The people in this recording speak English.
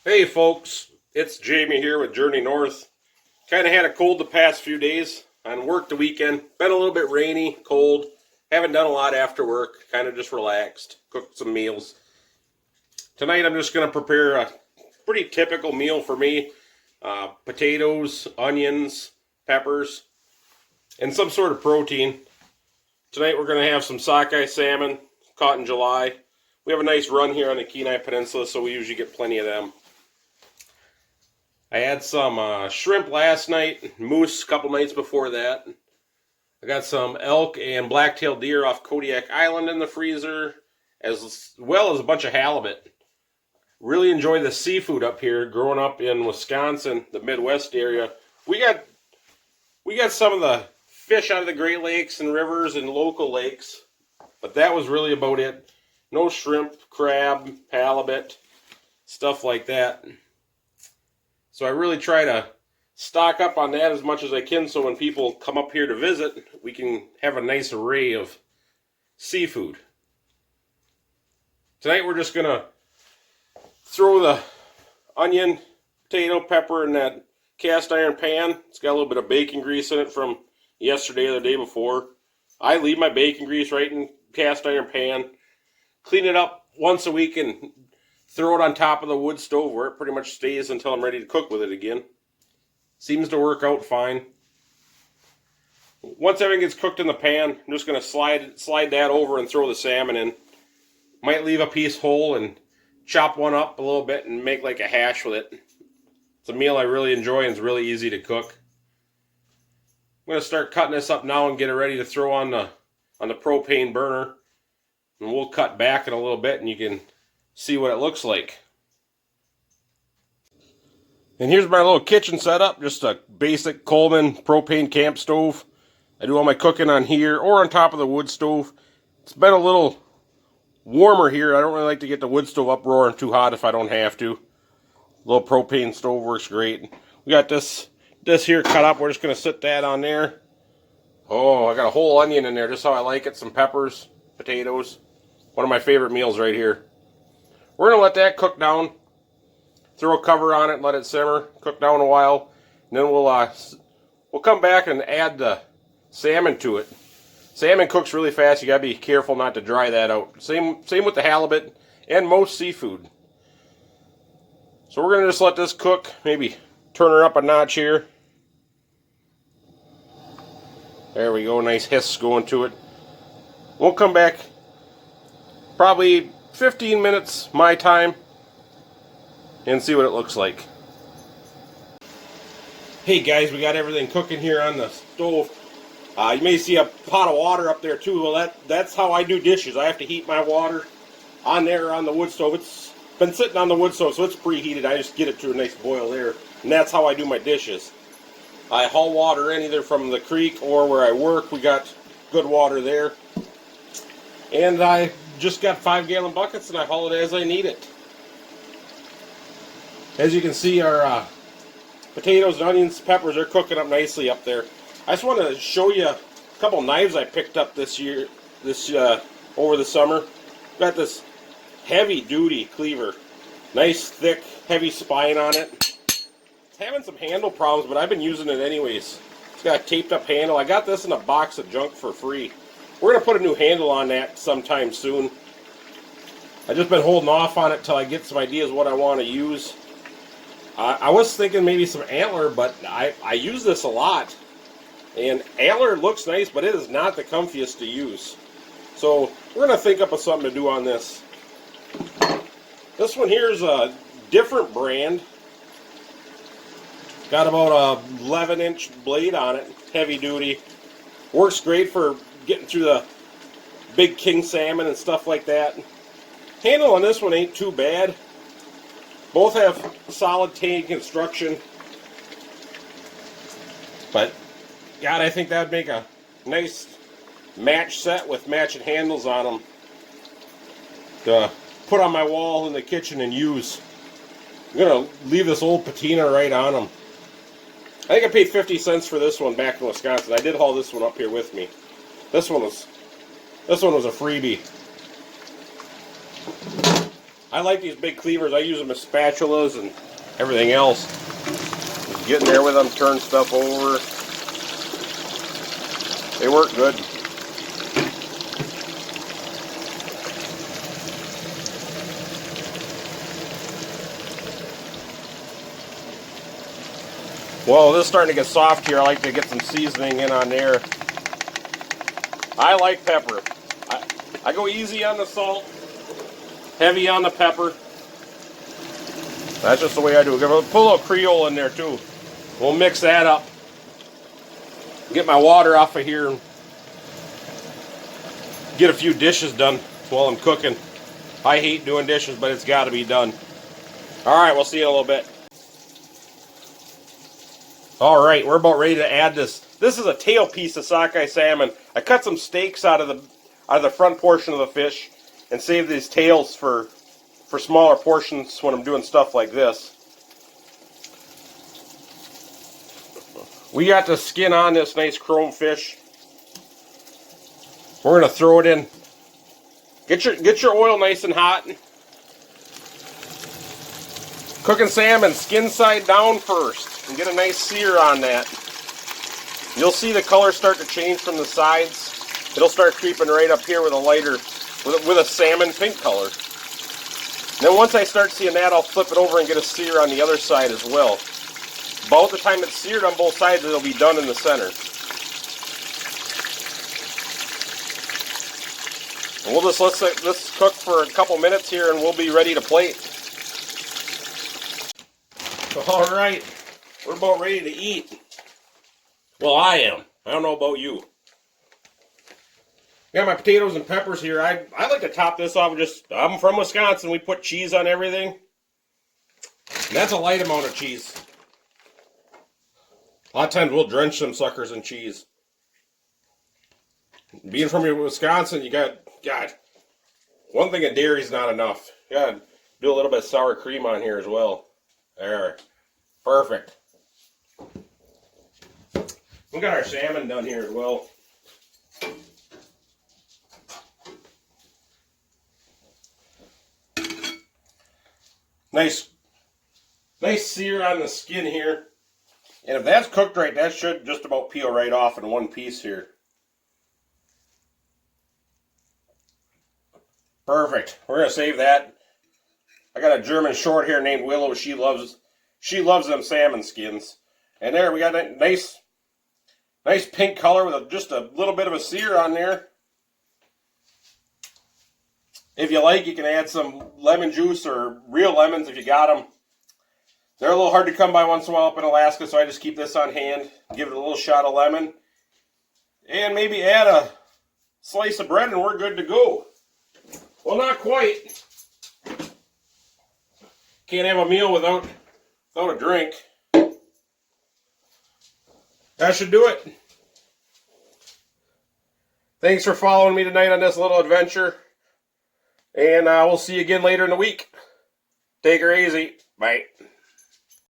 Hey folks, it's Jamie here with Journey North. Kind of had a cold the past few days. On work the weekend. Been a little bit rainy, cold. Haven't done a lot after work. Kind of just relaxed. Cooked some meals. Tonight I'm just going to prepare a pretty typical meal for me. Potatoes, onions, peppers, and some sort of protein. Tonight we're going to have some sockeye salmon, caught in July. We have a nice run here on the Kenai Peninsula, so we usually get plenty of them. I had some shrimp last night, moose a couple nights before that. I got some elk and black-tailed deer off Kodiak Island in the freezer, as well as a bunch of halibut. Really enjoy the seafood up here. Growing up in Wisconsin, the Midwest area, we got some of the fish out of the Great Lakes and rivers and local lakes, but that was really about it. No shrimp, crab, halibut, stuff like that. So I really try to stock up on that as much as I can so when people come up here to visit, we can have a nice array of seafood. Tonight we're just going to throw the onion, potato, pepper in that cast iron pan. It's got a little bit of bacon grease in it from yesterday or the day before. I leave my bacon grease right in cast iron pan. Clean it up once a week and throw it on top of the wood stove where it pretty much stays until I'm ready to cook with it again. Seems to work out fine. Once everything gets cooked in the pan, I'm just going to slide that over and throw the salmon in. Might leave a piece whole and chop one up a little bit and make like a hash with it. It's a meal I really enjoy and it's really easy to cook. I'm going to start cutting this up now and get it ready to throw on the propane burner. And we'll cut back in a little bit and you can see what it looks like. And here's my little kitchen setup, just a basic Coleman propane camp stove. I do all my cooking on here or on top of the wood stove. It's been a little warmer here. I don't really like to get the wood stove up roaring too hot if I don't have to. A little propane stove works great. We got this here cut up. We're just going to sit that on there. Oh, I got a whole onion in there, just how I like it. Some peppers, potatoes. One of my favorite meals right here. We're going to let that cook down. Throw a cover on it and let it simmer. Cook down a while. And then we'll come back and add the salmon to it. Salmon cooks really fast. You got to be careful not to dry that out. Same with the halibut and most seafood. So we're going to just let this cook. Maybe turn her up a notch here. There we go. Nice hiss going to it. We'll come back probably 15 minutes my time and see what it looks like. Hey guys, we got everything cooking here on the stove. You may see a pot of water up there too. Well, that's how I do dishes. I have to heat my water on there on the wood stove. It's been sitting on the wood stove, so it's preheated. I just get it to a nice boil there, and that's how I do my dishes. I haul water in either from the creek or where I work. We got good water there. And I just got 5-gallon buckets and I haul it as I need it. As you can see, our potatoes, and onions, peppers are cooking up nicely up there. I just want to show you a couple knives I picked up over the summer. Got this heavy duty cleaver. Nice, thick, heavy spine on it. It's having some handle problems, but I've been using it anyways. It's got a taped up handle. I got this in a box of junk for free. We're going to put a new handle on that sometime soon. I've just been holding off on it till I get some ideas what I want to use. I was thinking maybe some antler, but I use this a lot. And antler looks nice, but it is not the comfiest to use. So we're going to think up of something to do on this. This one here is a different brand. Got about a 11-inch blade on it, heavy duty. Works great for getting through the big king salmon and stuff like that. Handle on this one ain't too bad. Both have solid tank construction. But, God, I think that would make a nice match set with matching handles on them to put on my wall in the kitchen and use. I'm going to leave this old patina right on them. I think I paid 50 cents for this one back in Wisconsin. I did haul this one up here with me. This one was a freebie. I like these big cleavers. I use them as spatulas and everything else. Just get in there with them, turn stuff over. They work good. Well, this is starting to get soft here. I like to get some seasoning in on there. I like pepper. I go easy on the salt, heavy on the pepper. That's just the way I do it. Put a little Creole in there too. We'll mix that up. Get my water off of here and get a few dishes done while I'm cooking. I hate doing dishes, but it's got to be done. All right, we'll see you in a little bit. All right, we're about ready to add this. This is a tail piece of sockeye salmon. I cut some steaks out of the front portion of the fish and save these tails for smaller portions when I'm doing stuff like this. We got the skin on this nice chrome fish. We're gonna throw it in. Get your oil nice and hot. Cooking salmon, skin side down first, and get a nice sear on that. You'll see the color start to change from the sides. It'll start creeping right up here with a lighter, with a salmon pink color. And then once I start seeing that, I'll flip it over and get a sear on the other side as well. About the time it's seared on both sides, it'll be done in the center. And we'll just let's cook for a couple minutes here, and we'll be ready to plate. All right, we're about ready to eat. Well, I am. I don't know about you. Got my potatoes and peppers here. I like to top this off with I'm from Wisconsin. We put cheese on everything. And that's a light amount of cheese. A lot of times we'll drench some suckers in cheese. Being from Wisconsin, you got, God, one thing of dairy is not enough. You got to do a little bit of sour cream on here as well. There. Perfect. We got our salmon done here as well. Nice sear on the skin here. And if that's cooked right, that should just about peel right off in one piece here. Perfect. We're going to save that. I got a German short hair named Willow. She loves them salmon skins. And there we got a nice pink color with just a little bit of a sear on there. If you like, you can add some lemon juice or real lemons if you got them. They're a little hard to come by once in a while up in Alaska, so I just keep this on hand. Give it a little shot of lemon. And maybe add a slice of bread and we're good to go. Well, not quite. Can't have a meal without a drink. That should do it. Thanks for following me tonight on this little adventure. And we'll see you again later in the week. Take her easy. Bye.